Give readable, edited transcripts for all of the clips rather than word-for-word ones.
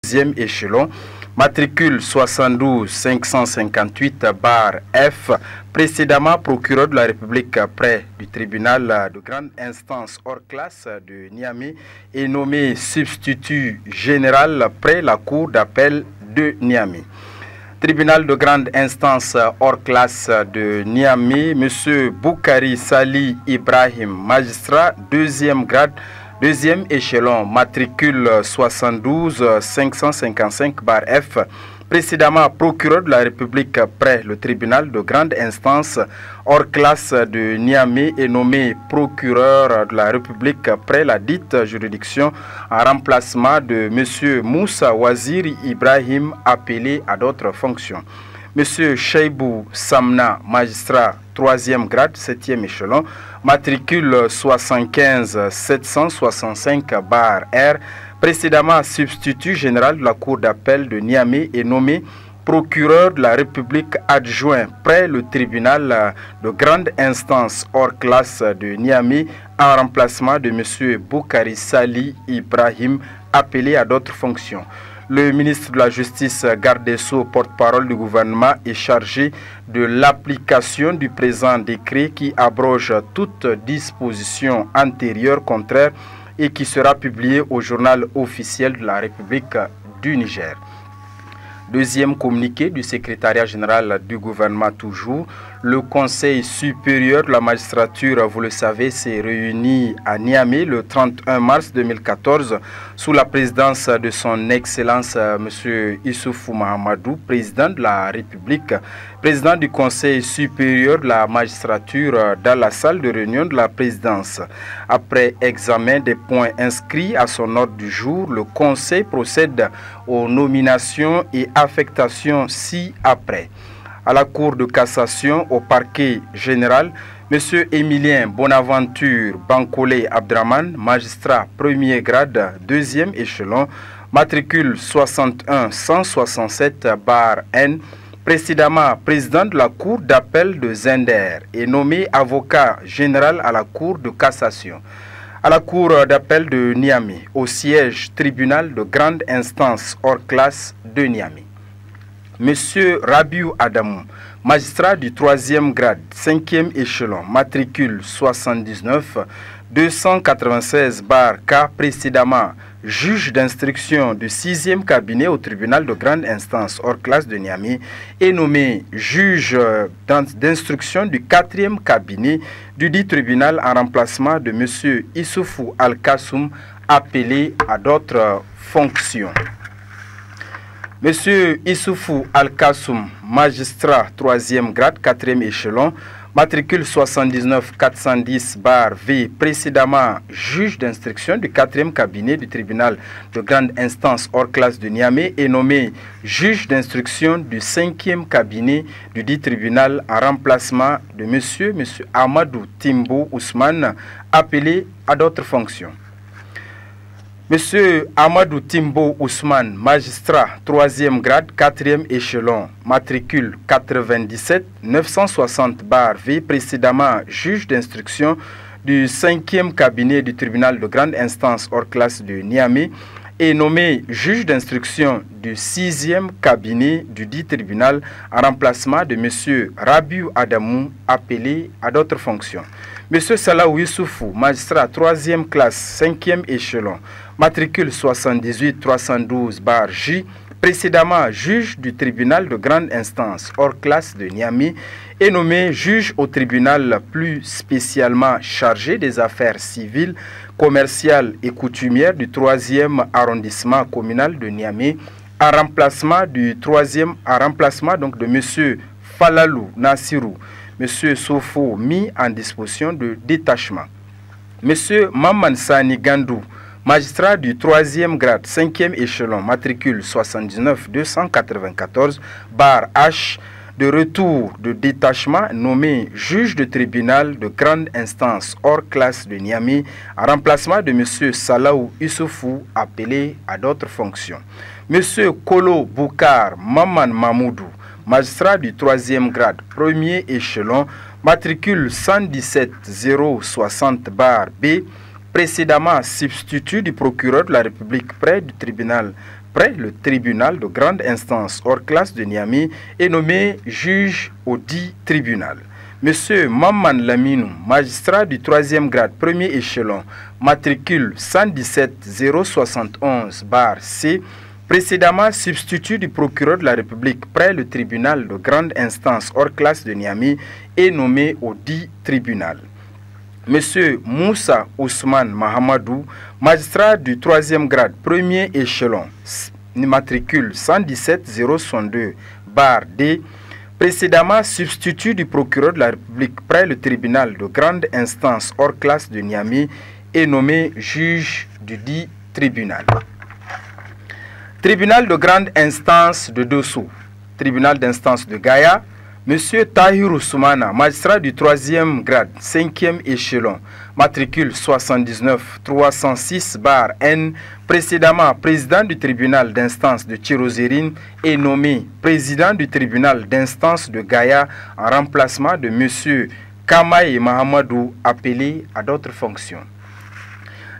deuxième échelon, matricule 72 558 F, précédemment procureur de la République près du tribunal de grande instance hors classe de Niamey, est nommé substitut général près la cour d'appel de Niamey. Tribunal de grande instance hors classe de Niamey, M. Boukari Sali Ibrahim, magistrat deuxième grade, deuxième échelon, matricule 72 555 F, précédemment procureur de la République près le tribunal de grande instance hors classe de Niamey, est nommé procureur de la République près la dite juridiction en remplacement de M. Moussa Waziri Ibrahim, appelé à d'autres fonctions. M. Cheibou Samna, magistrat 3e grade, 7e échelon, matricule 75 765 R, précédemment substitut général de la Cour d'appel de Niamey, est nommé procureur de la République adjoint près le tribunal de grande instance hors classe de Niamey, en remplacement de M. Boukari Sali Ibrahim, appelé à d'autres fonctions. Le ministre de la Justice, garde des Sceaux, porte-parole du gouvernement, est chargé de l'application du présent décret qui abroge toute disposition antérieure contraire et qui sera publié au journal officiel de la République du Niger. Deuxième communiqué du secrétariat général du gouvernement toujours, le Conseil supérieur de la magistrature, vous le savez, s'est réuni à Niamey le 31 mars 2014 sous la présidence de son Excellence M. Issoufou Mahamadou, président de la République, président du Conseil supérieur de la magistrature, dans la salle de réunion de la présidence. Après examen des points inscrits à son ordre du jour, le Conseil procède aux nominations et affectations ci-après. À la Cour de cassation, au parquet général, M. Émilien Bonaventure Bankolé Abdraman, magistrat premier grade, deuxième échelon, matricule 61 167 N, précédemment président de la Cour d'appel de Zender, est nommé avocat général à la Cour de cassation. À la Cour d'appel de Niamey, au siège tribunal de grande instance hors classe de Niamey. Monsieur Rabiou Adamou, magistrat du 3e grade, 5e échelon, matricule 79 296 K, précédemment juge d'instruction du 6e cabinet au tribunal de grande instance hors classe de Niamey, est nommé juge d'instruction du 4e cabinet du dit tribunal en remplacement de monsieur Issoufou Al-Kassoum, appelé à d'autres fonctions. Monsieur Issoufou Al-Kassoum, magistrat 3e grade, 4e échelon, matricule 79 410 V, précédemment juge d'instruction du 4e cabinet du tribunal de grande instance hors classe de Niamey, est nommé juge d'instruction du 5e cabinet du dit tribunal en remplacement de monsieur Amadou Timbo Ousmane, appelé à d'autres fonctions. Monsieur Amadou Timbo Ousmane, magistrat 3e grade, 4e échelon, matricule 97 960 V, précédemment juge d'instruction du 5e cabinet du tribunal de grande instance hors classe de Niamey, est nommé juge d'instruction du 6e cabinet du dit tribunal en remplacement de monsieur Rabiou Adamou, appelé à d'autres fonctions. Monsieur Salaou Youssoufou, magistrat 3e classe, 5e échelon, matricule 78 312 J, précédemment juge du tribunal de grande instance hors classe de Niamey, est nommé juge au tribunal plus spécialement chargé des affaires civiles, commerciales et coutumières du 3e arrondissement communal de Niamey, en remplacement donc de monsieur Falalou Nassirou, monsieur Sofo, mis en disposition de détachement. Monsieur Maman Sani Gandou, magistrat du 3e grade, 5e échelon, matricule 79 294 H, de retour de détachement, nommé juge de tribunal de grande instance hors classe de Niamey, en remplacement de monsieur Salaou Issoufou, appelé à d'autres fonctions. Monsieur Kolo Boukar Maman Mamoudou, magistrat du 3e grade, 1er échelon, matricule 117 060 B, précédemment substitut du procureur de la République près du tribunal près le tribunal de grande instance hors classe de Niamey est nommé juge au dit tribunal. Monsieur Maman Laminou, magistrat du 3e grade, premier échelon, matricule 117 071-C, précédemment substitut du procureur de la République près le tribunal de grande instance hors classe de Niamey, est nommé au dit tribunal. Monsieur Moussa Ousmane Mahamadou, magistrat du 3e grade, premier échelon, matricule 117 062-D, précédemment substitut du procureur de la République près le tribunal de grande instance hors classe de Niamey, est nommé juge du dit tribunal. Tribunal de grande instance de Dosso, tribunal d'instance de Gaïa, Monsieur Tahirou Soumana, magistrat du 3e grade, 5e échelon, matricule 79-306-N, précédemment président du tribunal d'instance de Tirozérine, est nommé président du tribunal d'instance de Gaïa en remplacement de Monsieur Kamaï Mahamadou, appelé à d'autres fonctions.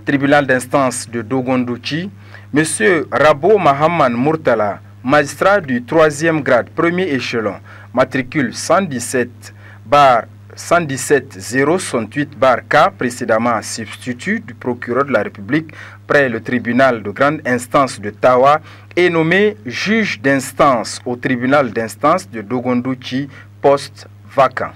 Tribunal d'instance de Dogondouchi, Monsieur Rabo Mahaman Murtala, magistrat du 3e grade, premier échelon, matricule 117-068-K, précédemment substitut du procureur de la République près le tribunal de grande instance de Tawa, est nommé juge d'instance au tribunal d'instance de Dogondouchi, poste vacant.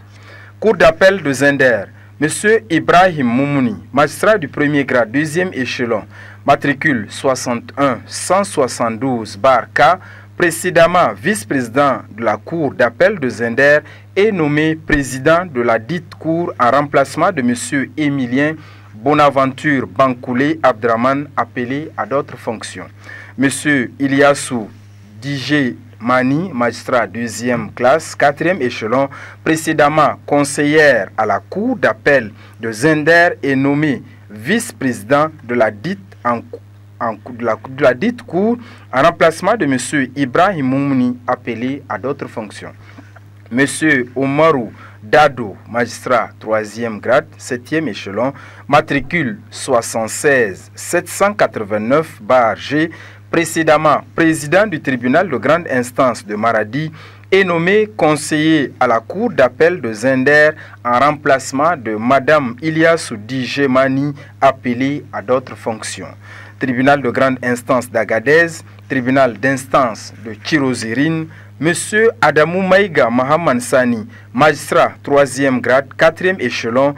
Cour d'appel de Zender, Monsieur Ibrahim Moumouni, magistrat du 1er grade, 2e échelon, matricule 61-172-K, précédemment vice-président de la Cour d'appel de Zender, est nommé président de la dite Cour en remplacement de M. Émilien Bonaventure Bankoulé Abdraman, appelé à d'autres fonctions. M. Iliassou Dj Mani, magistrat 2e classe, 4e échelon, précédemment conseillère à la Cour d'appel de Zender, est nommé vice-président de la dite Cour en remplacement de M. Ibrahim Moumouni, appelé à d'autres fonctions. M. Omarou Dado, magistrat 3e grade, 7e échelon, matricule 76-789-G, précédemment président du tribunal de grande instance de Maradi, est nommé conseiller à la Cour d'appel de Zender en remplacement de Madame Iliassou Djemani, appelée à d'autres fonctions. Tribunal de grande instance d'Agadez, tribunal d'instance de Tirozérine, M. Adamou Maïga Mahaman Sani, magistrat 3e grade, 4e échelon,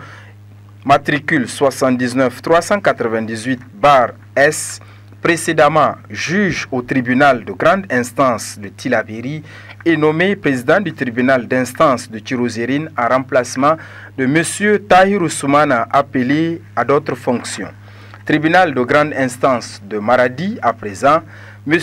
matricule 79-398-S, précédemment juge au tribunal de grande instance de Tilaberi, est nommé président du tribunal d'instance de Tirozérine en remplacement de M. Tahirou Soumana, appelé à d'autres fonctions. Tribunal de grande instance de Maradi, à présent, M.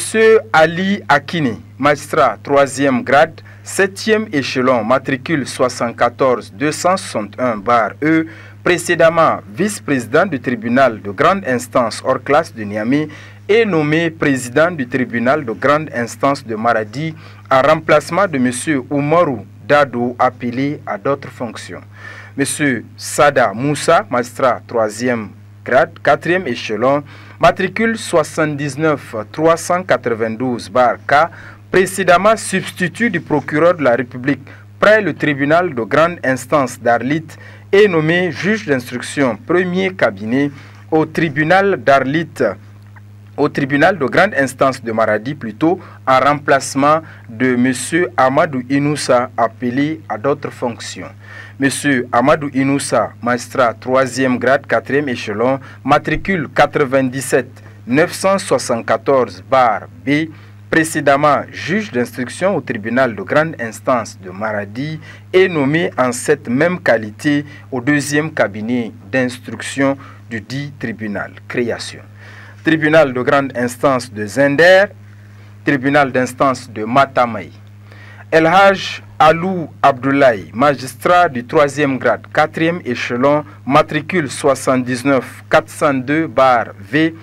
Ali Akine, magistrat 3e grade, 7e échelon, matricule 74-261-E, précédemment vice-président du tribunal de grande instance hors classe de Niamey, est nommé président du tribunal de grande instance de Maradi en remplacement de M. Oumarou Dado, appelé à d'autres fonctions. M. Sada Moussa, magistrat 3e grade, 4e échelon, matricule 79-392-K, précédemment substitut du procureur de la République près le tribunal de grande instance d'Arlit, est nommé juge d'instruction premier cabinet au tribunal d'Arlit, au tribunal de grande instance de Maradi plutôt, en remplacement de M. Amadou Inoussa, appelé à d'autres fonctions. M. Amadou Inoussa, magistrat 3e grade, 4e échelon, matricule 97-974-B, précédemment juge d'instruction au tribunal de grande instance de Maradi, est nommé en cette même qualité au 2e cabinet d'instruction du dit tribunal. Création. Tribunal de grande instance de Zender, tribunal d'instance de Matamai. El Haj Alou Abdoulaye, magistrat du 3e grade, 4e échelon, matricule 79-402-V,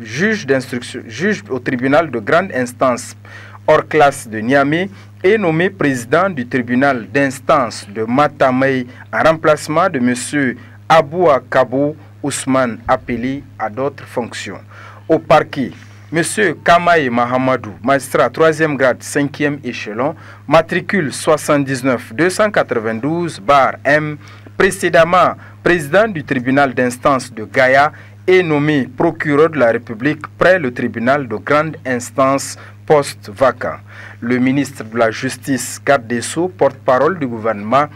juge d'instruction, juge au tribunal de grande instance hors classe de Niamey, est nommé président du tribunal d'instance de Matamai en remplacement de M. Abou Akabo Ousmane, appelé à d'autres fonctions. Au parquet, Monsieur Kamaï Mahamadou, magistrat 3e grade 5e échelon, matricule 79 292-M, précédemment président du tribunal d'instance de Gaïa, est nommé procureur de la République près le tribunal de grande instance post-vacant. Le ministre de la Justice, garde des Sceaux, porte-parole du gouvernement,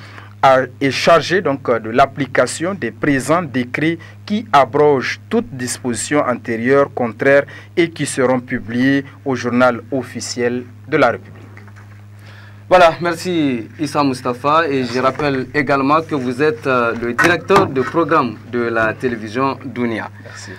est chargé donc de l'application des présents décrets qui abrogent toute disposition antérieure contraire et qui seront publiés au journal officiel de la République. Voilà, merci Issa Mustafa, et je rappelle également que vous êtes le directeur de programme de la télévision Dunia. Merci.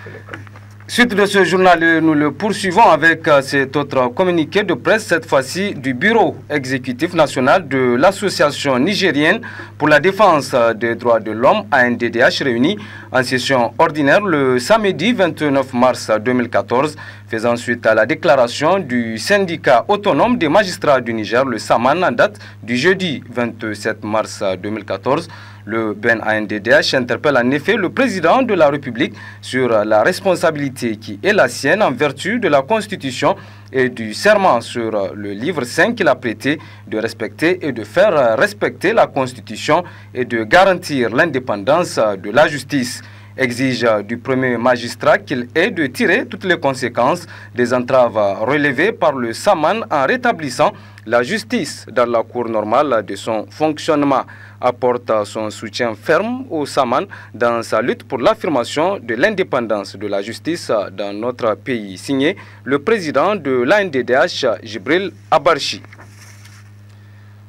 Suite de ce journal, nous le poursuivons avec cet autre communiqué de presse, cette fois-ci du Bureau exécutif national de l'Association nigérienne pour la défense des droits de l'homme, ANDDH, réunie en session ordinaire le samedi 29 mars 2014, faisant suite à la déclaration du syndicat autonome des magistrats du Niger, le SAMAN, en date du jeudi 27 mars 2014. Le BEN ANDDH interpelle en effet le président de la République sur la responsabilité qui est la sienne en vertu de la Constitution et du serment sur le livre 5 qu'il a prêté de respecter et de faire respecter la Constitution et de garantir l'indépendance de la justice. Exige du premier magistrat qu'il ait de tirer toutes les conséquences des entraves relevées par le SAMAN en rétablissant la justice dans la cour normale de son fonctionnement. Apporte son soutien ferme au SAMAN dans sa lutte pour l'affirmation de l'indépendance de la justice dans notre pays. Signé le président de l'ANDDH, Jibril Abarchi.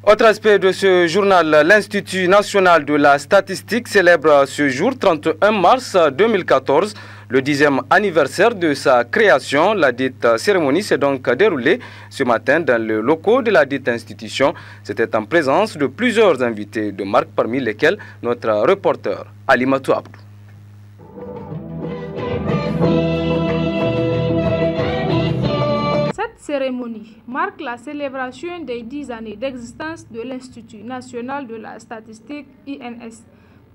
Autre aspect de ce journal, l'Institut national de la statistique célèbre ce jour, 31 mars 2014, le 10e anniversaire de sa création. La dite cérémonie s'est donc déroulée ce matin dans le locaux de la dite institution. C'était en présence de plusieurs invités de marque, parmi lesquels notre reporter Alimatou Abdou. Cette cérémonie marque la célébration des 10 années d'existence de l'Institut national de la statistique INS.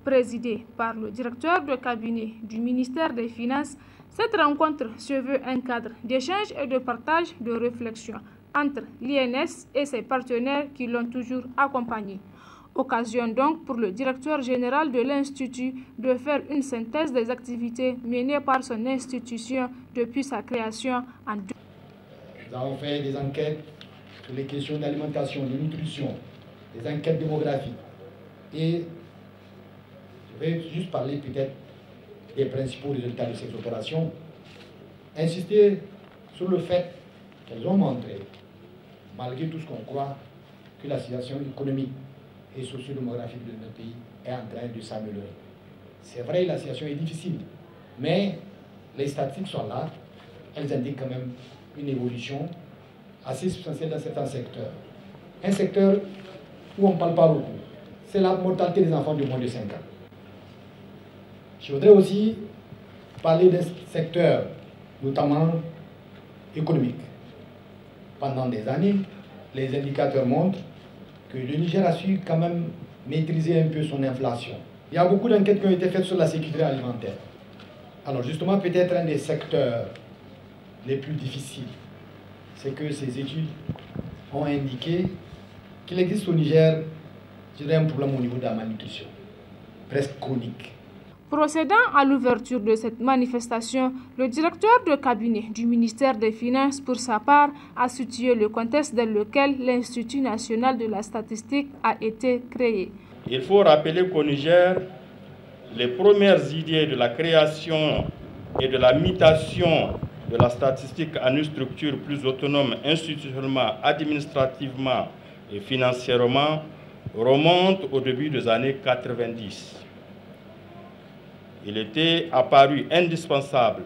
Présidée par le directeur de cabinet du ministère des Finances, cette rencontre se veut un cadre d'échange et de partage de réflexion entre l'INS et ses partenaires qui l'ont toujours accompagné. Occasion donc pour le directeur général de l'Institut de faire une synthèse des activités menées par son institution depuis sa création en 2000. Nous avons fait des enquêtes sur les questions d'alimentation, de nutrition, des enquêtes démographiques. Et je vais juste parler peut-être des principaux résultats de ces opérations. Insister sur le fait qu'elles ont montré, malgré tout ce qu'on croit, que la situation économique et socio-démographique de notre pays est en train de s'améliorer. C'est vrai, la situation est difficile, mais les statistiques sont là, elles indiquent quand même une évolution assez substantielle dans certains secteurs. Un secteur où on ne parle pas beaucoup, c'est la mortalité des enfants de moins de 5 ans. Je voudrais aussi parler d'un secteur, notamment économique. Pendant des années, les indicateurs montrent que le Niger a su quand même maîtriser un peu son inflation. Il y a beaucoup d'enquêtes qui ont été faites sur la sécurité alimentaire. Alors justement, peut-être un des secteurs les plus difficiles, c'est que ces études ont indiqué qu'il existe au Niger, je dirais, un problème au niveau de la malnutrition, presque chronique. Procédant à l'ouverture de cette manifestation, le directeur de cabinet du ministère des Finances, pour sa part, a situé le contexte dans lequel l'Institut national de la statistique a été créé. Il faut rappeler qu'au Niger, les premières idées de la création et de la mutation de la statistique en une structure plus autonome institutionnellement, administrativement et financièrement remontent au début des années 90. Il était apparu indispensable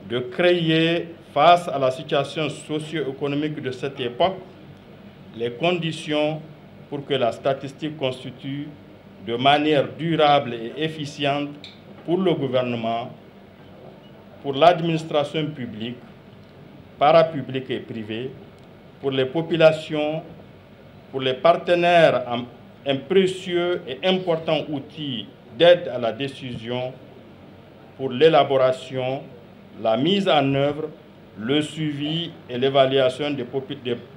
de créer, face à la situation socio-économique de cette époque, les conditions pour que la statistique constitue de manière durable et efficiente pour le gouvernement, pour l'administration publique, parapublique et privée, pour les populations, pour les partenaires, un précieux et important outil d'aide à la décision pour l'élaboration, la mise en œuvre le suivi et l'évaluation des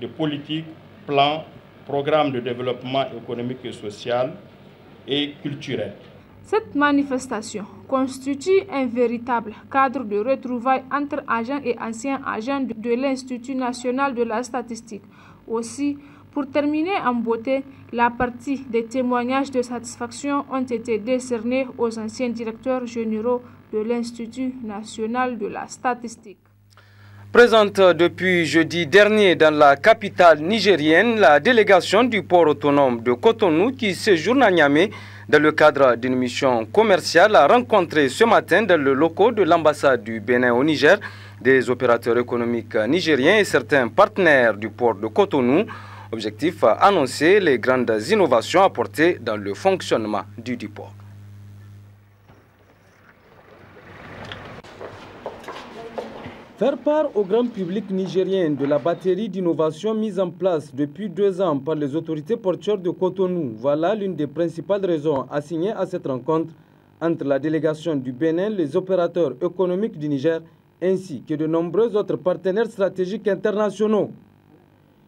politiques, plans, programmes de développement économique et social et culturel. Cette manifestation constitue un véritable cadre de retrouvailles entre agents et anciens agents de l'Institut national de la statistique. Aussi, pour terminer en beauté, la partie des témoignages de satisfaction ont été décernés aux anciens directeurs généraux de l'Institut national de la statistique. Présente depuis jeudi dernier dans la capitale nigérienne, la délégation du port autonome de Cotonou qui séjourne à Niamey dans le cadre d'une mission commerciale a rencontré ce matin dans le locaux de l'ambassade du Bénin au Niger des opérateurs économiques nigériens et certains partenaires du port de Cotonou. Objectif à annoncer les grandes innovations apportées dans le fonctionnement du port. Faire part au grand public nigérien de la batterie d'innovation mise en place depuis 2 ans par les autorités portuaires de Cotonou, voilà l'une des principales raisons assignées à cette rencontre entre la délégation du Bénin, les opérateurs économiques du Niger, ainsi que de nombreux autres partenaires stratégiques internationaux.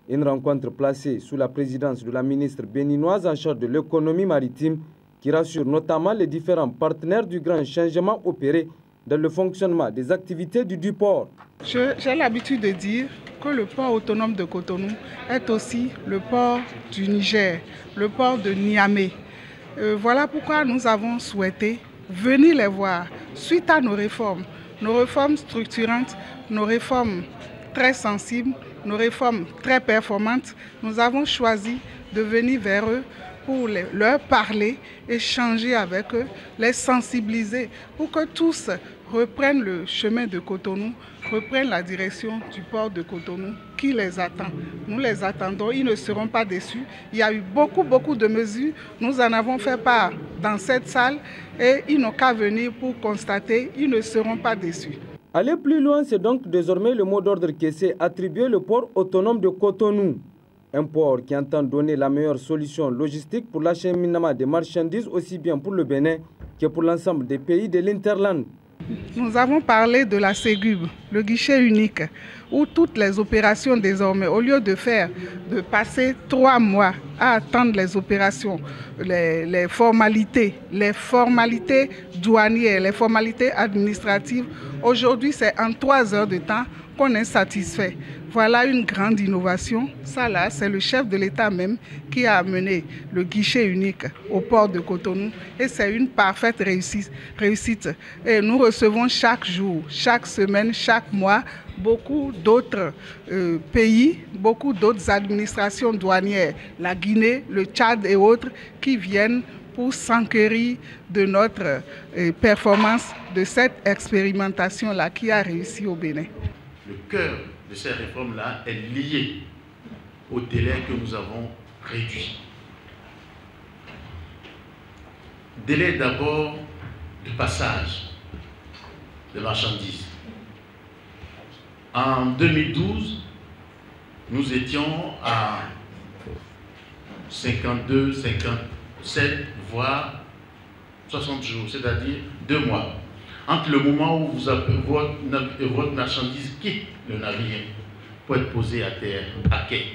Une rencontre placée sous la présidence de la ministre béninoise en charge de l'économie maritime qui rassure notamment les différents partenaires du grand changement opéré dans le fonctionnement des activités du port. J'ai l'habitude de dire que le port autonome de Cotonou est aussi le port du Niger, le port de Niamey. Voilà pourquoi nous avons souhaité venir les voir suite à nos réformes structurantes, nos réformes très sensibles, nos réformes très performantes. Nous avons choisi de venir vers eux pour leur parler, échanger avec eux, les sensibiliser pour que tous reprennent le chemin de Cotonou, reprennent la direction du port de Cotonou qui les attend. Nous les attendons, ils ne seront pas déçus. Il y a eu beaucoup de mesures, nous en avons fait part dans cette salle et ils n'ont qu'à venir pour constater, ils ne seront pas déçus. Aller plus loin, c'est donc désormais le mot d'ordre qui s'est attribué le port autonome de Cotonou. Un port qui entend donner la meilleure solution logistique pour l'acheminement des marchandises aussi bien pour le Bénin que pour l'ensemble des pays de l'Interland. Nous avons parlé de la Ségub, le guichet unique, où toutes les opérations désormais, au lieu de passer 3 mois à attendre les opérations, les formalités douanières, les formalités administratives, aujourd'hui c'est en 3 heures de temps qu'on est satisfait. Voilà une grande innovation. Ça là, c'est le chef de l'État même qui a amené le guichet unique au port de Cotonou et c'est une parfaite réussite. Et nous recevons chaque jour, chaque semaine, chaque mois, beaucoup d'autres pays, beaucoup d'autres administrations douanières, la Guinée, le Tchad et autres, qui viennent pour s'enquérir de notre performance, de cette expérimentation-là qui a réussi au Bénin. Le cœur de ces réformes-là est lié au délai que nous avons réduit. Délai d'abord de passage de marchandises. En 2012, nous étions à 52, 57, voire 60 jours, c'est-à-dire 2 mois. Entre le moment où votre marchandise quitte le navire pour être posée à terre, à quai,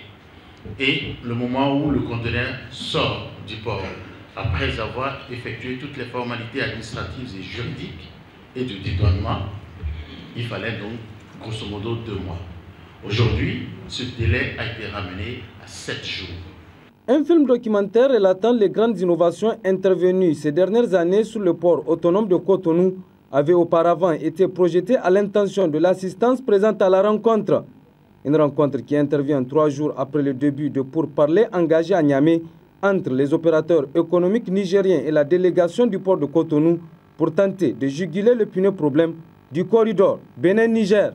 et le moment où le conteneur sort du port, après avoir effectué toutes les formalités administratives et juridiques et de dédouanement, il fallait donc grosso modo 2 mois. Aujourd'hui, ce délai a été ramené à 7 jours. Un film documentaire relatant les grandes innovations intervenues ces dernières années sur le port autonome de Cotonou avait auparavant été projeté à l'intention de l'assistance présente à la rencontre. Une rencontre qui intervient 3 jours après le début de pourparlers engagés à Niamey entre les opérateurs économiques nigériens et la délégation du port de Cotonou pour tenter de juguler le puneux problème du corridor Bénin-Niger.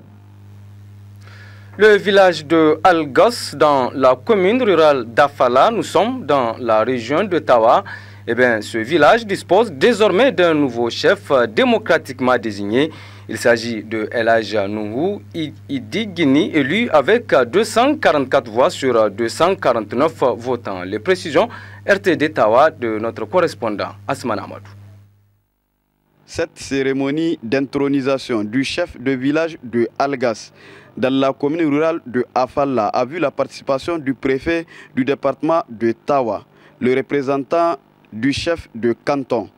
Le village de Algos, dans la commune rurale d'Afala, nous sommes dans la région de Tawa. Ce village dispose désormais d'un nouveau chef démocratiquement désigné. Il s'agit de El Hadj Nuhu Idigini, élu avec 244 voix sur 249 votants. Les précisions RTD Tawa de notre correspondant Asman Amadou. Cette cérémonie d'intronisation du chef de village de Algas dans la commune rurale de Afalla a vu la participation du préfet du département de Tawa, le représentant du chef de canton,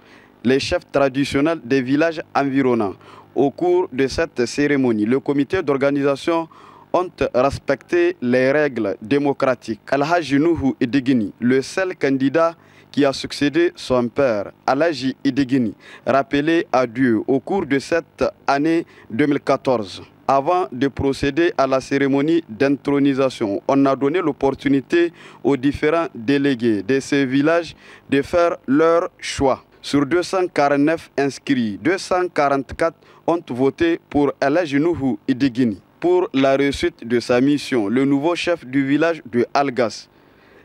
les chefs traditionnels des villages environnants. Au cours de cette cérémonie, le comité d'organisation ont respecté les règles démocratiques. Alhaji Nuhu Idegini, le seul candidat qui a succédé son père, Alhaji Idegini, rappelé à Dieu au cours de cette année 2014. Avant de procéder à la cérémonie d'intronisation, on a donné l'opportunité aux différents délégués de ces villages de faire leur choix. Sur 249 inscrits, 244 ont voté pour Alhaji Nuhu Idegini. Pour la réussite de sa mission, le nouveau chef du village de Algas,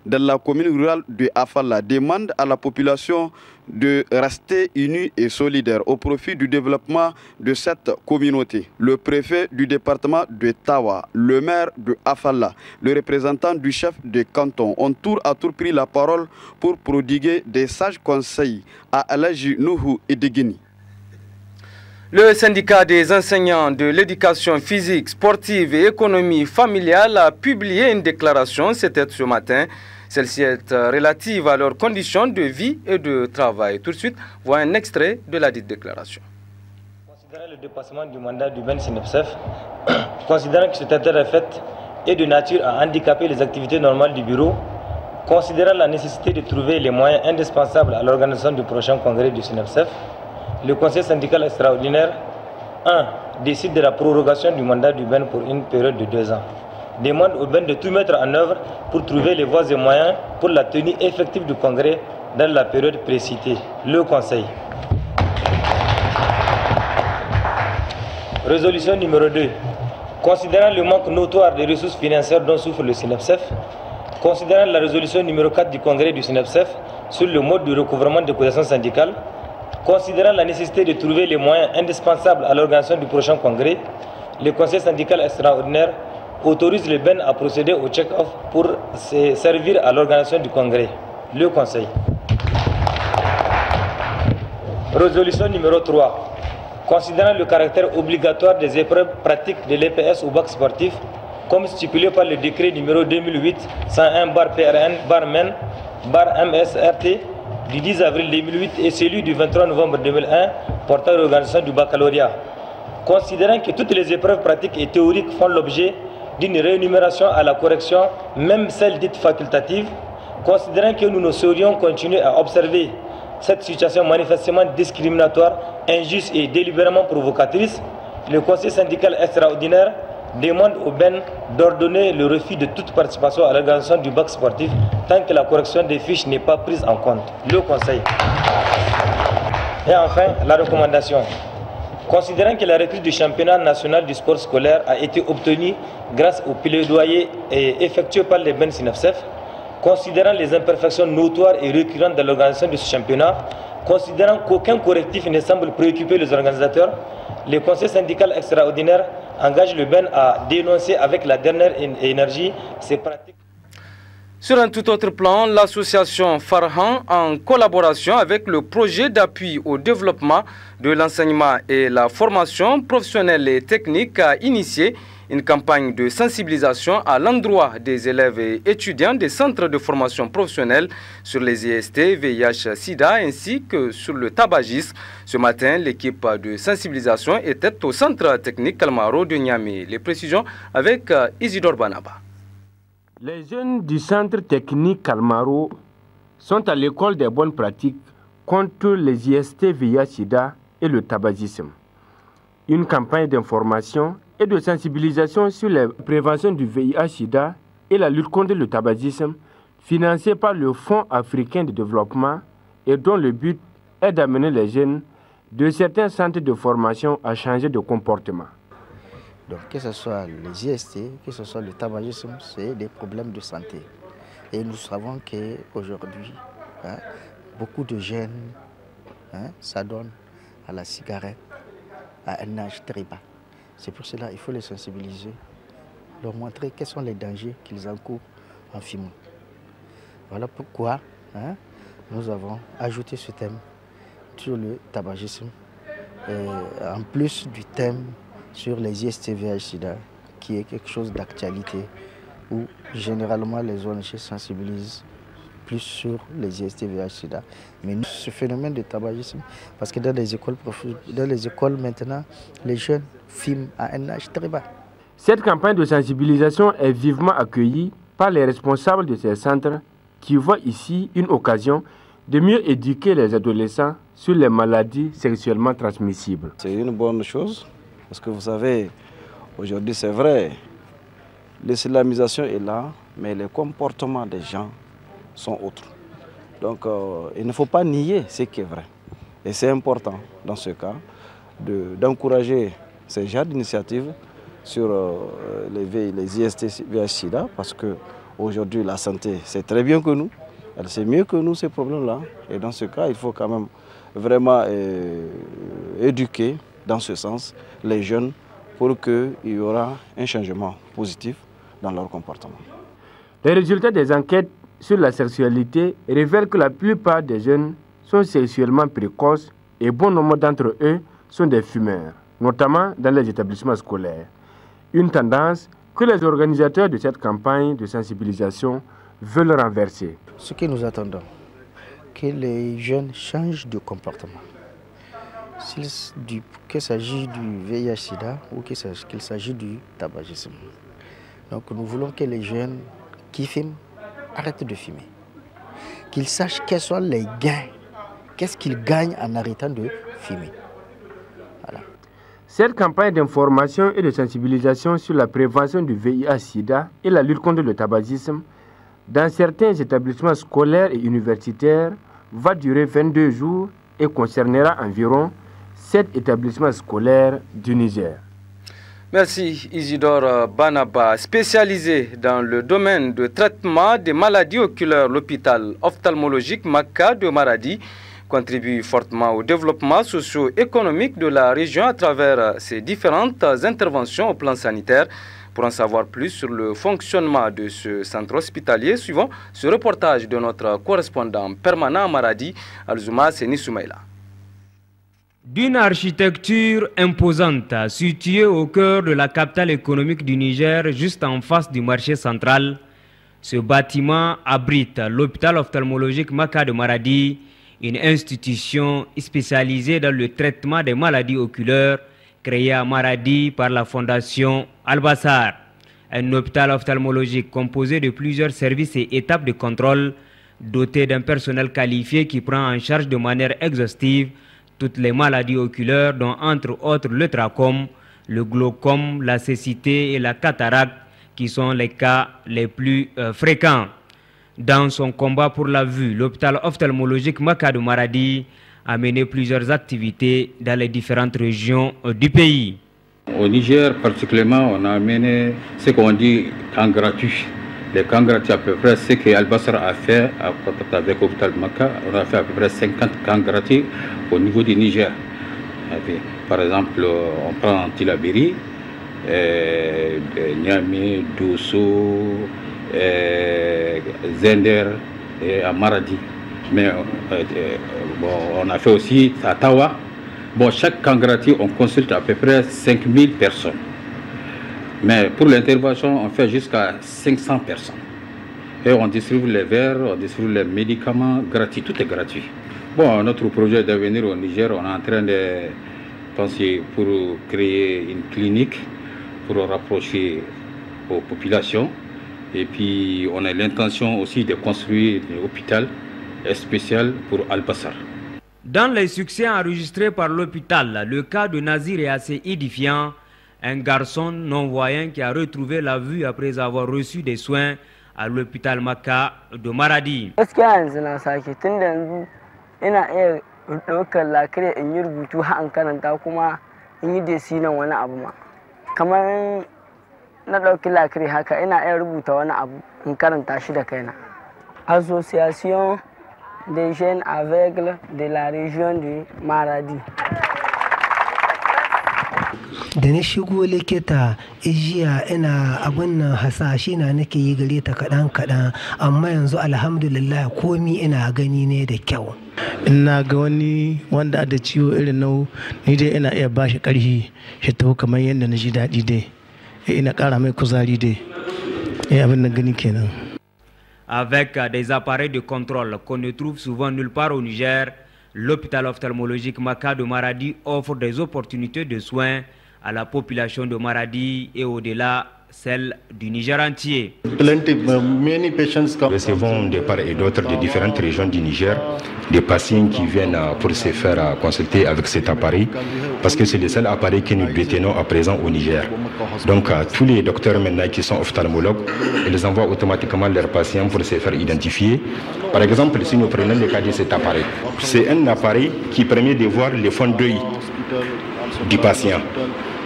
dans la commune rurale de Afalla, demande à la population de rester unie et solidaire au profit du développement de cette communauté. Le préfet du département de Tawa, le maire de Afalla, le représentant du chef de canton ont tour à tour pris la parole pour prodiguer des sages conseils à Alhaji Nuhu Idegini. Le syndicat des enseignants de l'éducation physique, sportive et économie familiale a publié une déclaration, c'était ce matin. Celle-ci est relative à leurs conditions de vie et de travail. Tout de suite, voyons un extrait de la dite déclaration. Considérant le dépassement du mandat du Ben Sinepsef, considérant que cet état de fait est de nature à handicaper les activités normales du bureau, considérant la nécessité de trouver les moyens indispensables à l'organisation du prochain congrès du Sinepsef, le conseil syndical extraordinaire 1. Décide de la prorogation du mandat du Ben pour une période de 2 ans. Demande au Ben de tout mettre en œuvre pour trouver les voies et moyens pour la tenue effective du congrès dans la période précitée. Le conseil. Résolution numéro 2. Considérant le manque notoire des ressources financières dont souffre le Sinepsef, considérant la résolution numéro 4 du congrès du Sinepsef sur le mode de recouvrement des cotisations syndicales, considérant la nécessité de trouver les moyens indispensables à l'organisation du prochain congrès, le conseil syndical extraordinaire autorise le Ben à procéder au check-off pour se servir à l'organisation du congrès. Le conseil. Résolution numéro 3. Considérant le caractère obligatoire des épreuves pratiques de l'EPS au bac sportif, comme stipulé par le décret numéro 2008-101-PRN-MEN-MSRT du 10 avril 2008 et celui du 23 novembre 2001 portant l'organisation du baccalauréat. Considérant que toutes les épreuves pratiques et théoriques font l'objet d'une rémunération à la correction, même celles dites facultatives, considérant que nous ne saurions continuer à observer cette situation manifestement discriminatoire, injuste et délibérément provocatrice, le conseil syndical extraordinaire demande au Ben d'ordonner le refus de toute participation à l'organisation du bac sportif tant que la correction des fiches n'est pas prise en compte. Le conseil. Et enfin, la recommandation. Considérant que la reprise du championnat national du sport scolaire a été obtenue grâce au plaidoyer effectué par les Ben Sinepsef, considérant les imperfections notoires et récurrentes de l'organisation de ce championnat, considérant qu'aucun correctif ne semble préoccuper les organisateurs, le conseil syndical extraordinaire engage le Ben à dénoncer avec la dernière énergie ces pratiques. Sur un tout autre plan, l'association Farhan, en collaboration avec le projet d'appui au développement de l'enseignement et la formation professionnelle et technique, a initié une campagne de sensibilisation à l'endroit des élèves et étudiants des centres de formation professionnelle sur les IST, VIH, SIDA ainsi que sur le tabagisme. Ce matin, l'équipe de sensibilisation était au centre technique Kalmaro de Niamey. Les précisions avec Isidore Banaba. Les jeunes du centre technique Kalmaro sont à l'école des bonnes pratiques contre les IST, VIH-Sida et le tabagisme. Une campagne d'information et de sensibilisation sur la prévention du VIH-Sida et la lutte contre le tabagisme, financée par le Fonds africain de développement et dont le but est d'amener les jeunes de certains centres de formation à changer de comportement. Donc, que ce soit les IST, que ce soit le tabagisme, c'est des problèmes de santé. Et nous savons qu'aujourd'hui, beaucoup de jeunes s'adonnent à la cigarette à un âge très bas. C'est pour cela qu'il faut les sensibiliser, leur montrer quels sont les dangers qu'ils encourent en fumant. Voilà pourquoi nous avons ajouté ce thème sur le tabagisme en plus du thème sur les IST-VIH-Sida, qui est quelque chose d'actualité, où généralement les ONG sensibilisent plus sur les IST-VIH-Sida. Mais ce phénomène de tabagisme, parce que dans les écoles maintenant, les jeunes fument à un âge très bas. Cette campagne de sensibilisation est vivement accueillie par les responsables de ces centres qui voient ici une occasion de mieux éduquer les adolescents sur les maladies sexuellement transmissibles. C'est une bonne chose, parce que vous savez, aujourd'hui c'est vrai, l'islamisation est là, mais les comportements des gens sont autres. Donc il ne faut pas nier ce qui est vrai. Et c'est important, dans ce cas, d'encourager ces genres d'initiatives sur les IST-VIH-Sida, parce qu'aujourd'hui la santé c'est très bien que nous, elle sait mieux que nous ces problèmes-là. Et dans ce cas, il faut quand même vraiment éduquer dans ce sens les jeunes pour qu'il y aura un changement positif dans leur comportement. Les résultats des enquêtes sur la sexualité révèlent que la plupart des jeunes sont sexuellement précoces et bon nombre d'entre eux sont des fumeurs, notamment dans les établissements scolaires. Une tendance que les organisateurs de cette campagne de sensibilisation veulent renverser. Ce que nous attendons, que les jeunes changent de comportement. Qu'il s'agisse du VIH-Sida ou qu'il s'agisse du tabagisme. Donc nous voulons que les jeunes qui fument arrêtent de fumer. Qu'ils sachent quels sont les gains, qu'est-ce qu'ils gagnent en arrêtant de fumer. Voilà. Cette campagne d'information et de sensibilisation sur la prévention du VIH-Sida et la lutte contre le tabagisme dans certains établissements scolaires et universitaires va durer 22 jours et concernera environ 7 établissements scolaires du Niger. Merci Isidore Banaba. Spécialisé dans le domaine de traitement des maladies oculaires, l'hôpital ophtalmologique Maka de Maradi contribue fortement au développement socio-économique de la région à travers ses différentes interventions au plan sanitaire. Pour en savoir plus sur le fonctionnement de ce centre hospitalier, suivant ce reportage de notre correspondant permanent à Maradi, Alzouma Seni Soumaïla. D'une architecture imposante, située au cœur de la capitale économique du Niger, juste en face du marché central, ce bâtiment abrite l'hôpital ophtalmologique Maka de Maradi, une institution spécialisée dans le traitement des maladies oculaires, créé à Maradi par la fondation Al-Bassar. Un hôpital ophtalmologique composé de plusieurs services et étapes de contrôle, doté d'un personnel qualifié qui prend en charge de manière exhaustive toutes les maladies oculaires, dont entre autres le trachome, le glaucome, la cécité et la cataracte, qui sont les cas les plus fréquents. Dans son combat pour la vue, l'hôpital ophtalmologique Maka de Maradi a mené plusieurs activités dans les différentes régions du pays. Au Niger particulièrement, on a mené ce qu'on dit camp gratuit. Les camps gratuits à peu près, ce que Al-Bassar a fait avec l'hôpital Maka, on a fait à peu près 50 camps gratuits au niveau du Niger. Par exemple, on prend Tilaberi, Niamey, Dosso, Zender et à Maradi. Mais on a fait aussi à Tawa. Bon, chaque camp gratuit, on consulte à peu près 5000 personnes. Mais pour l'intervention, on fait jusqu'à 500 personnes. Et on distribue les verres, on distribue les médicaments gratuits, tout est gratuit. Bon, notre projet d'avenir au Niger, on est en train de penser pour créer une clinique, pour rapprocher aux populations. Et puis, on a l'intention aussi de construire un hôpital spécial pour Al-Bassar. Dans les succès enregistrés par l'hôpital, le cas de Nazir est assez édifiant. Un garçon non-voyant qui a retrouvé la vue après avoir reçu des soins à l'hôpital Maka de Maradi. Association des jeunes aveugles de la région du Maradi. da na shigo likita ijiya ina abin nan hasashe na nake yi gare ta kaɗan amma yanzu alhamdulillah komi ina gani ne da kyau. Ina ga wani wanda da ciwo irin nau ni dai ina iya bashi ƙarfi shi taho kamar yadda na ji daɗi dai ina ƙara mai kuzari dai abin da gani kenan. Avec des appareils de contrôle qu'on ne trouve souvent nulle part au Niger, l'hôpital ophtalmologique Maka de Maradi offre des opportunités de soins à la population de Maradi et au-delà celle du Niger entier. Nous recevons de part et d'autre de différentes régions du Niger des patients qui viennent pour se faire consulter avec cet appareil parce que c'est le seul appareil que nous détenons à présent au Niger. Donc tous les docteurs maintenant qui sont ophtalmologues, ils envoient automatiquement leurs patients pour se faire identifier. Par exemple, si nous prenons le cas de cet appareil, c'est un appareil qui permet de voir le fond d'œil du patient.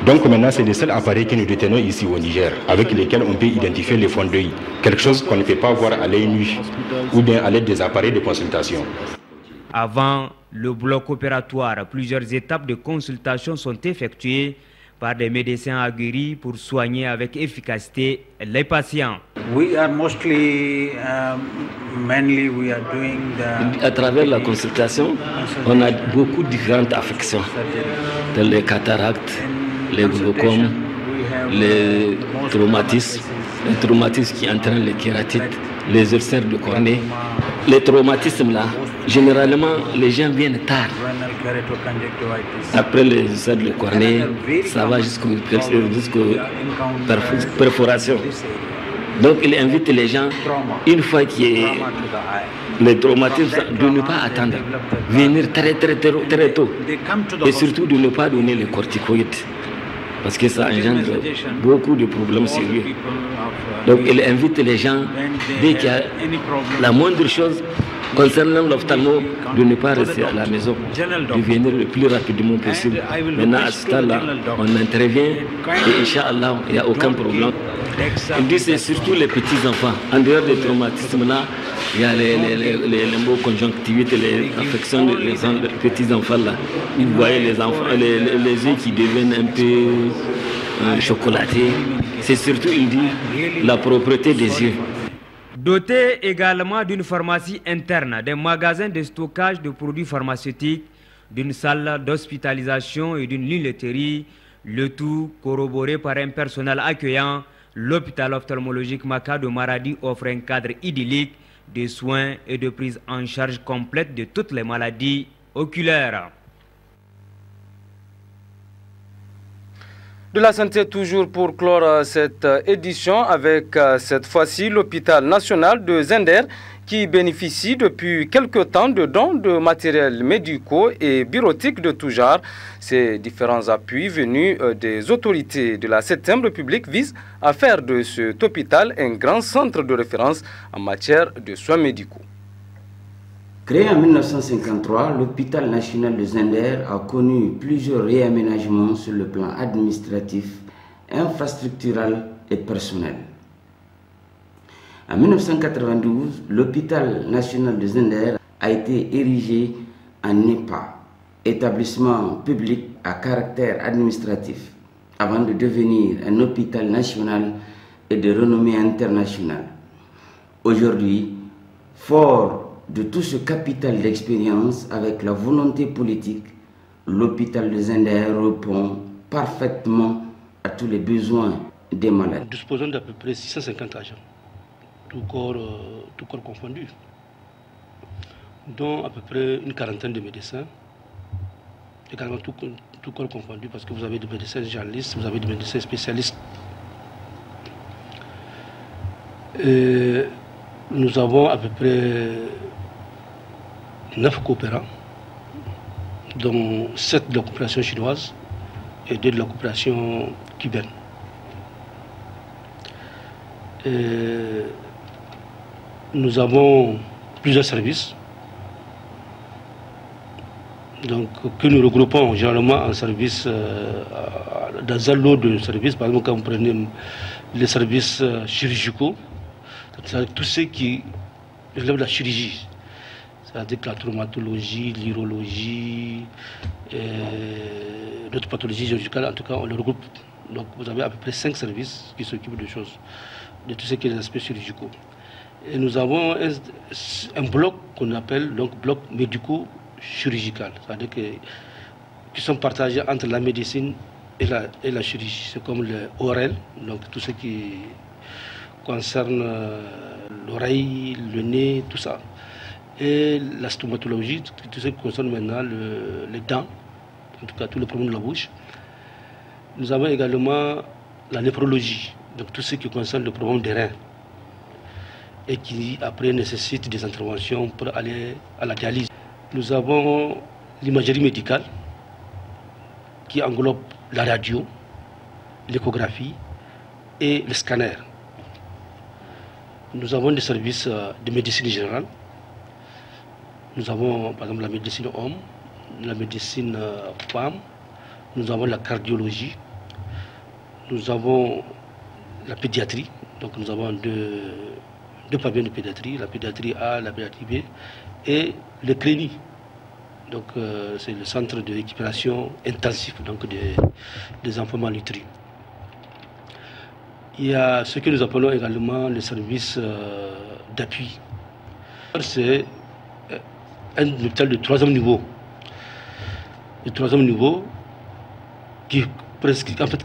Donc maintenant, c'est le seul appareil que nous détenons ici au Niger, avec lesquels on peut identifier les fonds d'œil. Quelque chose qu'on ne peut pas voir à l'œil nu, ou bien à l'aide des appareils de consultation. Avant le bloc opératoire, plusieurs étapes de consultation sont effectuées par des médecins aguerris pour soigner avec efficacité les patients. À travers la consultation, on a beaucoup de différentes affections, telles les cataractes, les glaucomes, les traumatismes qui entraînent les kératites, les ulcères de cornée. Les traumatismes là, généralement les gens viennent tard. Après les ulcères de cornée, ça va jusqu'aux perforations. Donc il invite les gens, une fois qu'il y a les traumatismes, de ne pas attendre, venir très tôt. Et surtout de ne pas donner les corticoïdes. Parce que ça engendre beaucoup de problèmes sérieux. Donc il invite les gens, dès qu'il y a la moindre chose concernant l'ophtalmo, de ne pas rester à la maison, de venir le plus rapidement possible. Maintenant à ce stade-là, on intervient et Inch'Allah, il n'y a aucun problème. Il dit c'est surtout les petits-enfants. En dehors des traumatismes là, il y a les limbo-conjonctivites, les affections des petits-enfants là. Vous voyez les enfants, les yeux qui deviennent un peu chocolatés. C'est surtout, il dit, la propreté des yeux. Doté également d'une pharmacie interne, d'un magasin de stockage de produits pharmaceutiques, d'une salle d'hospitalisation et d'une lunetterie, le tout corroboré par un personnel accueillant, l'hôpital ophtalmologique Maka de Maradi offre un cadre idyllique de soins et de prise en charge complète de toutes les maladies oculaires. De la santé toujours pour clore cette édition avec cette fois-ci l'hôpital national de Zender qui bénéficie depuis quelque temps de dons de matériels médicaux et bureautiques de tout genre. Ces différents appuis venus des autorités de la 7e République visent à faire de cet hôpital un grand centre de référence en matière de soins médicaux. Créé en 1953, l'hôpital national de Zender a connu plusieurs réaménagements sur le plan administratif, infrastructural et personnel. En 1992, l'hôpital national de Zender a été érigé en EPA, établissement public à caractère administratif, avant de devenir un hôpital national et de renommée internationale. Aujourd'hui, fort de tout ce capital d'expérience avec la volonté politique, l'hôpital de Zender répond parfaitement à tous les besoins des malades. Nous disposons d'à peu près 650 agents, tout corps confondu, dont à peu près une quarantaine de médecins, également tout corps confondu, parce que vous avez des médecins généralistes, vous avez des médecins spécialistes. Et nous avons à peu près 9 coopérants, dont 7 de la coopération chinoise et 2 de la coopération cubaine. Et nous avons plusieurs services donc, que nous regroupons généralement en services, dans un lot de services. Par exemple, quand vous prenez les services chirurgicaux, tous ceux qui relèvent de la chirurgie, c'est-à-dire que la traumatologie, l'urologie, d'autres pathologies chirurgicales, en tout cas, on le regroupe. Donc vous avez à peu près 5 services qui s'occupent de choses, de tout ce qui est les aspects chirurgicaux. Et nous avons un bloc qu'on appelle donc bloc médico-chirurgical, c'est-à-dire qui sont partagés entre la médecine et la chirurgie. C'est comme le ORL, donc tout ce qui concerne l'oreille, le nez, tout ça. Et la stomatologie, tout ce qui concerne maintenant les dents, en tout cas tous les problèmes de la bouche. Nous avons également la néphrologie, donc tout ce qui concerne le problème des reins et qui après nécessite des interventions pour aller à la dialyse. Nous avons l'imagerie médicale qui englobe la radio, l'échographie et le scanner. Nous avons des services de médecine générale. Nous avons par exemple la médecine homme, la médecine femme, nous avons la cardiologie, nous avons la pédiatrie, donc nous avons deux pavillons de pédiatrie, la pédiatrie A, la pédiatrie B, et le CRENI. Donc c'est le centre de récupération intensif donc des enfants malnutris. Il y a ce que nous appelons également le service d'appui. C'est un hôpital de 3e niveau. Le 3e niveau qui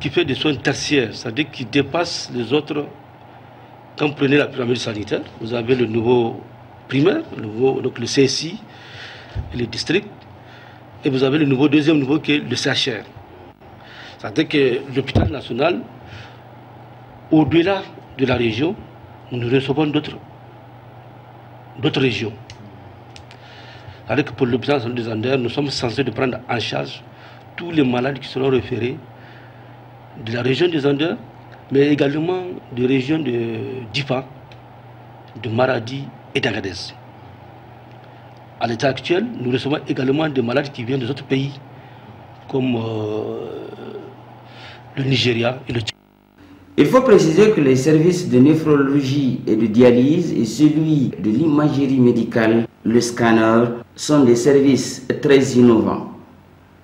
fait des soins tertiaires, c'est-à-dire qui dépasse les autres. Quand vous prenez la pyramide sanitaire, vous avez le niveau primaire, donc le CSI et les districts, et vous avez le niveau 2e niveau qui est le CHR. C'est-à-dire que l'hôpital national, au-delà de la région, nous recevons d'autres régions. C'est-à-dire que pour l'hôpital national des Anders, nous sommes censés de prendre en charge tous les malades qui seront référés de la région des Anders, mais également des régions de Difa, de Maradi et d'Agadez. À l'état actuel, nous recevons également des malades qui viennent des autres pays, comme le Nigeria et le Tchad. Il faut préciser que les services de néphrologie et de dialyse et celui de l'imagerie médicale, le scanner, sont des services très innovants.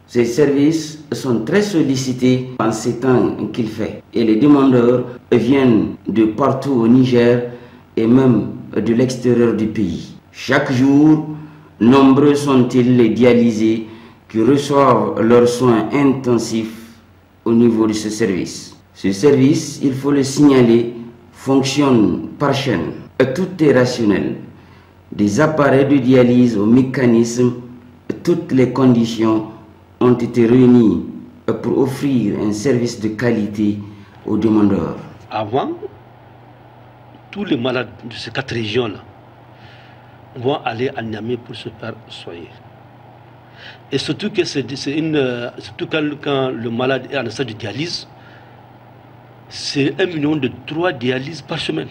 Ces services sont très sollicités en ces temps qu'il fait et les demandeurs viennent de partout au Niger et même de l'extérieur du pays. Chaque jour, nombreux sont-ils les dialysés qui reçoivent leurs soins intensifs au niveau de ce service. Ce service, il faut le signaler, fonctionne par chaîne. Tout est rationnel. Des appareils de dialyse au mécanisme, toutes les conditions ont été réunies pour offrir un service de qualité aux demandeurs. Avant, tous les malades de ces 4 régions-là vont aller à Niamey pour se faire soigner. Et surtout que surtout quand le malade est en état de dialyse, c'est 1 million de 3 dialyses par semaine.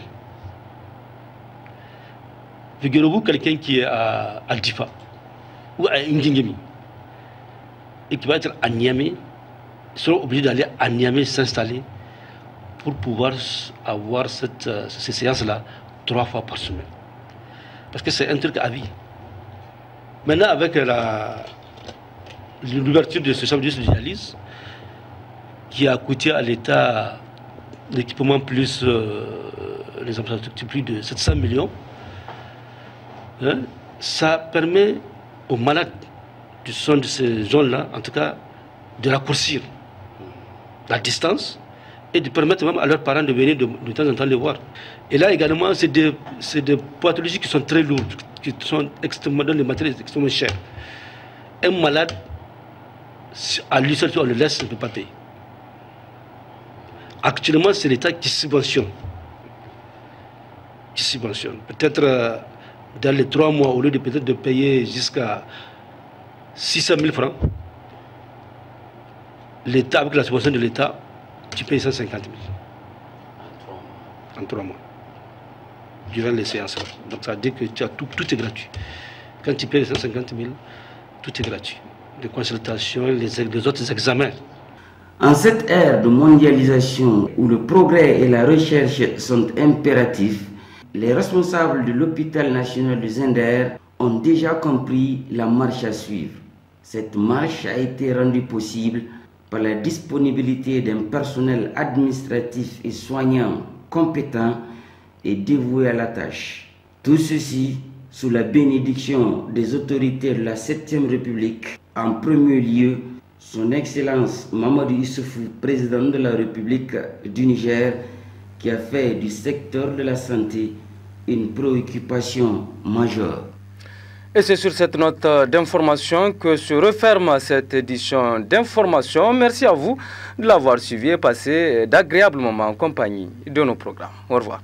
Figurez-vous quelqu'un qui est à Difa ou à Ngingemi et qui va être à Niamey, ils seront obligés d'aller à Niamey s'installer pour pouvoir avoir ces séances-là 3 fois par semaine. Parce que c'est un truc à vie. Maintenant, avec l'ouverture de ce service de dialyse, qui a coûté à l'État l'équipement plus les infrastructures plus de 700 millions, hein, ça permet aux malades de ces zones-là, en tout cas, de raccourcir la distance et de permettre même à leurs parents de venir de temps en temps les voir. Et là également, c'est des pathologies qui sont très lourdes, qui sont extrêmement, dans les matériels extrêmement chers. Un malade, à lui seul, on le laisse, ne peut pas payer. Actuellement, c'est l'État qui subventionne. Peut-être dans les 3 mois, au lieu de peut-être de payer jusqu'à 600 000 francs, l'État, avec la subvention de l'État, tu payes 150 000. En 3 mois. Durant les séances. Donc ça veut dire que tout est gratuit. Quand tu payes 150 000, tout est gratuit. Les consultations, les autres examens. En cette ère de mondialisation où le progrès et la recherche sont impératifs, les responsables de l'hôpital national de Zender ont déjà compris la marche à suivre. Cette marche a été rendue possible par la disponibilité d'un personnel administratif et soignant compétent et dévoué à la tâche. Tout ceci sous la bénédiction des autorités de la 7e République. En premier lieu, Son Excellence Mamadou Issoufou, président de la République du Niger, qui a fait du secteur de la santé une préoccupation majeure. Et c'est sur cette note d'information que se referme cette édition d'information. Merci à vous de l'avoir suivi et passé d'agréables moments en compagnie de nos programmes. Au revoir.